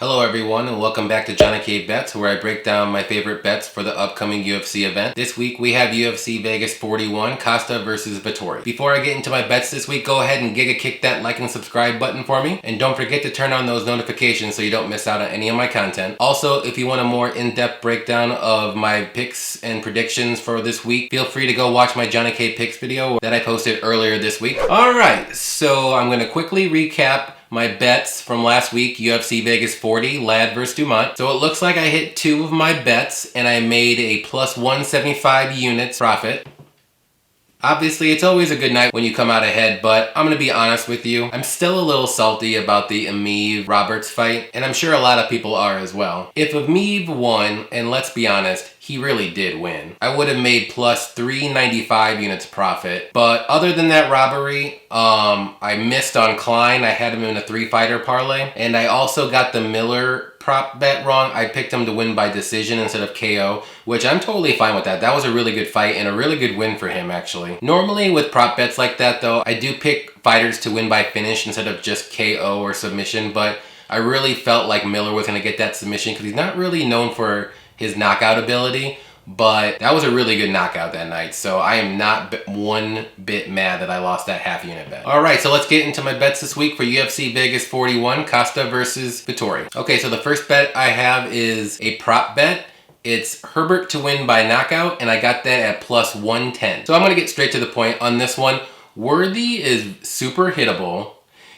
Hello everyone and welcome back to Johnny K Bets, where I break down my favorite bets for the upcoming UFC event. This week we have UFC Vegas 41, Costa versus Vettori. Before I get into my bets this week, go ahead and kick that like and subscribe button for me. And don't forget to turn on those notifications so you don't miss out on any of my content. Also, if you want a more in-depth breakdown of my picks and predictions for this week, feel free to go watch my Johnny K Picks video that I posted earlier this week. Alright, so I'm going to quickly recap my bets from last week, UFC Vegas 40, Ladd versus Dumont. So it looks like I hit two of my bets and I made a plus 175 units profit. Obviously, it's always a good night when you come out ahead, but I'm going to be honest with you. I'm still a little salty about the Emeev Roberts fight, and I'm sure a lot of people are as well. If Emeev won, and let's be honest, he really did win, I would have made plus 395 units profit. But other than that robbery, I missed on Klein. I had him in a 3-fighter parlay, and I also got the Miller prop bet wrong. I picked him to win by decision instead of KO, which I'm totally fine with that. That was a really good fight and a really good win for him, actually. Normally with prop bets like that though, I do pick fighters to win by finish instead of just KO or submission, but I really felt like Miller was going to get that submission because he's not really known for his knockout ability. But that was a really good knockout that night, so I am not one bit mad that I lost that half unit bet. Alright, so let's get into my bets this week for UFC Vegas 41, Costa versus Vettori. Okay, so the first bet I have is a prop bet. It's Herbert to win by knockout, and I got that at plus 110. So I'm going to get straight to the point on this one. Worthy is super hittable.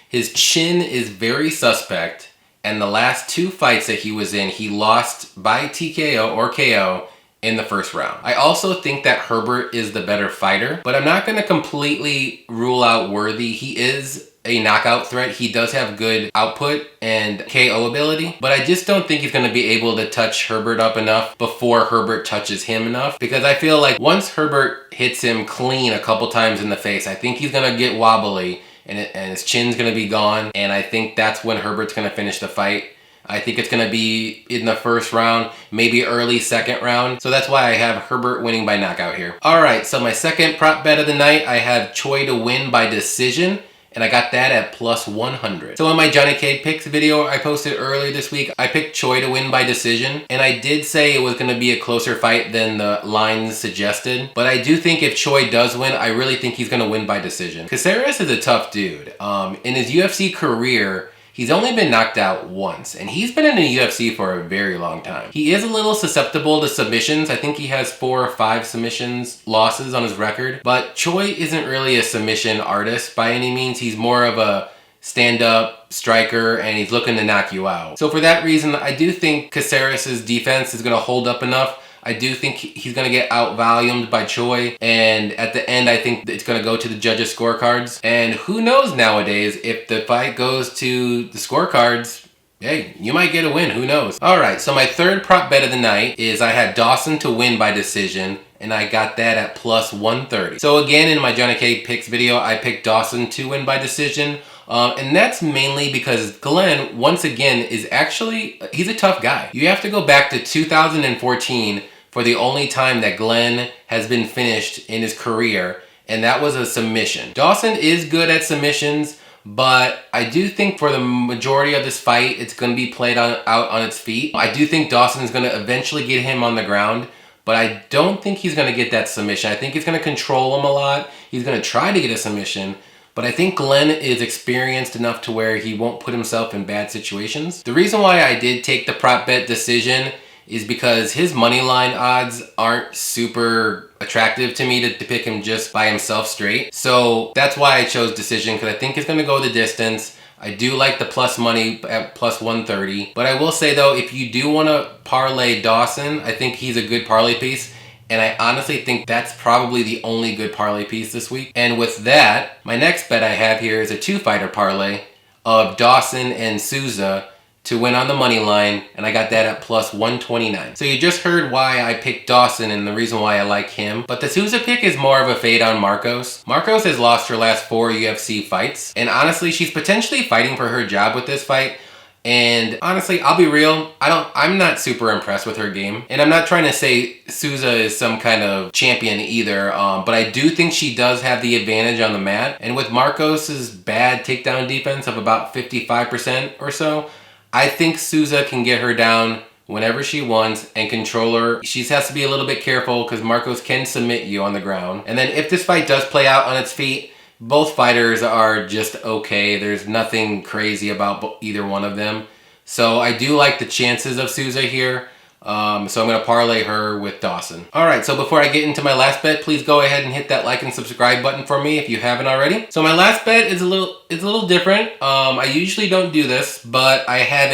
His chin is very suspect, and the last two fights that he was in, he lost by TKO or KO in the first round. I also think that Herbert is the better fighter, but I'm not going to completely rule out Worthy. He is a knockout threat. He does have good output and KO ability, but I just don't think he's going to be able to touch Herbert up enough before Herbert touches him enough, because I feel like once Herbert hits him clean a couple times in the face, I think he's going to get wobbly and his chin's going to be gone, and I think that's when Herbert's going to finish the fight. I think it's going to be in the first round, maybe early second round. So that's why I have Herbert winning by knockout here. Alright, so my second prop bet of the night, I have Choi to win by decision, and I got that at plus 100. So in my Johnny K Picks video I posted earlier this week, I picked Choi to win by decision, and I did say it was going to be a closer fight than the lines suggested. But I do think if Choi does win, I really think he's going to win by decision. Caceres is a tough dude. In his UFC career, he's only been knocked out once, and he's been in the UFC for a very long time. He is a little susceptible to submissions. I think he has 4 or 5 submissions losses on his record, but Choi isn't really a submission artist by any means. He's more of a stand-up striker, and he's looking to knock you out. So for that reason, I do think Caceres' defense is going to hold up enough. I do think he's going to get out-volumed by Choi, and at the end, I think it's going to go to the judges' scorecards. And who knows nowadays, if the fight goes to the scorecards, hey, you might get a win, who knows? Alright, so my third prop bet of the night is I had Dawson to win by decision, and I got that at plus 130. So again, in my Johnny K Picks video, I picked Dawson to win by decision. And that's mainly because Glenn, once again, is actually, he's a tough guy. You have to go back to 2014 for the only time that Glenn has been finished in his career, and that was a submission. Dawson is good at submissions, but I do think for the majority of this fight, it's going to be played out on its feet. I do think Dawson is going to eventually get him on the ground, but I don't think he's going to get that submission. I think he's going to control him a lot. He's going to try to get a submission, but I think Glenn is experienced enough to where he won't put himself in bad situations. The reason why I did take the prop bet decision is because his money line odds aren't super attractive to me to pick him just by himself straight. So that's why I chose decision, because I think he's going to go the distance. I do like the plus money at plus 130. But I will say though, if you do want to parlay Dawson, I think he's a good parlay piece. And I honestly think that's probably the only good parlay piece this week. And with that, my next bet I have here is a 2-fighter parlay of Dawson and Souza to win on the money line, and I got that at plus 129. So you just heard why I picked Dawson and the reason why I like him. But the Souza pick is more of a fade on Marcos. Marcos has lost her last 4 UFC fights, and honestly, she's potentially fighting for her job with this fight. And honestly, I'll be real, I'm not super impressed with her game. And I'm not trying to say Souza is some kind of champion either, but I do think she does have the advantage on the mat. And with Marcos's bad takedown defense of about 55% or so, I think Souza can get her down whenever she wants and control her. She has to be a little bit careful because Marcos can submit you on the ground. And then if this fight does play out on its feet, both fighters are just okay. There's nothing crazy about either one of them. So I do like the chances of Souza here. So I'm going to parlay her with Dawson. Alright, so before I get into my last bet, please go ahead and hit that like and subscribe button for me if you haven't already. So my last bet is a little different. I usually don't do this, but I have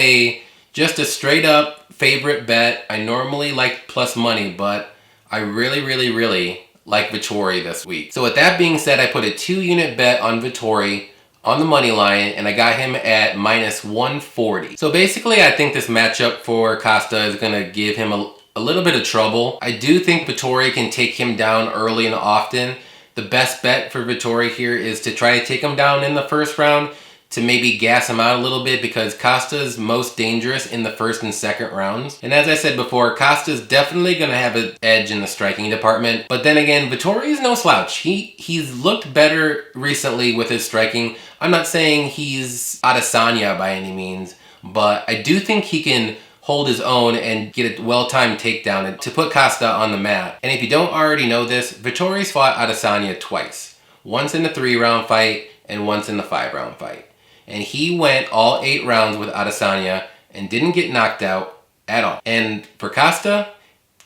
just a straight up favorite bet. I normally like plus money, but I really like Vettori this week. So with that being said, I put a 2-unit bet on Vettori on the money line, and I got him at minus 140. So basically, I think this matchup for Costa is going to give him a little bit of trouble. I do think Vettori can take him down early and often. The best bet for Vettori here is to try to take him down in the first round to maybe gas him out a little bit, because Costa's most dangerous in the first and second rounds. And as I said before, Costa's definitely going to have an edge in the striking department. But then again, Vettori is no slouch. He's looked better recently with his striking. I'm not saying he's Adesanya by any means, but I do think he can hold his own and get a well-timed takedown to put Costa on the mat. And if you don't already know this, Vettori's fought Adesanya twice. Once in the 3-round fight and once in the 5-round fight. And he went all 8 rounds with Adesanya and didn't get knocked out at all. And for Costa,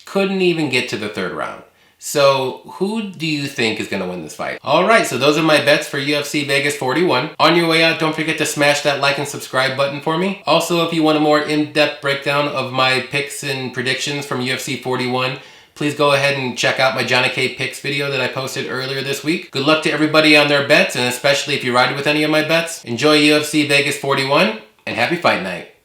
couldn't even get to the 3rd round. So who do you think is going to win this fight? Alright, so those are my bets for UFC Vegas 41. On your way out, don't forget to smash that like and subscribe button for me. Also, if you want a more in-depth breakdown of my picks and predictions from UFC 41, please go ahead and check out my Johnny K Picks video that I posted earlier this week. Good luck to everybody on their bets, and especially if you ride with any of my bets. Enjoy UFC Vegas 41, and happy fight night.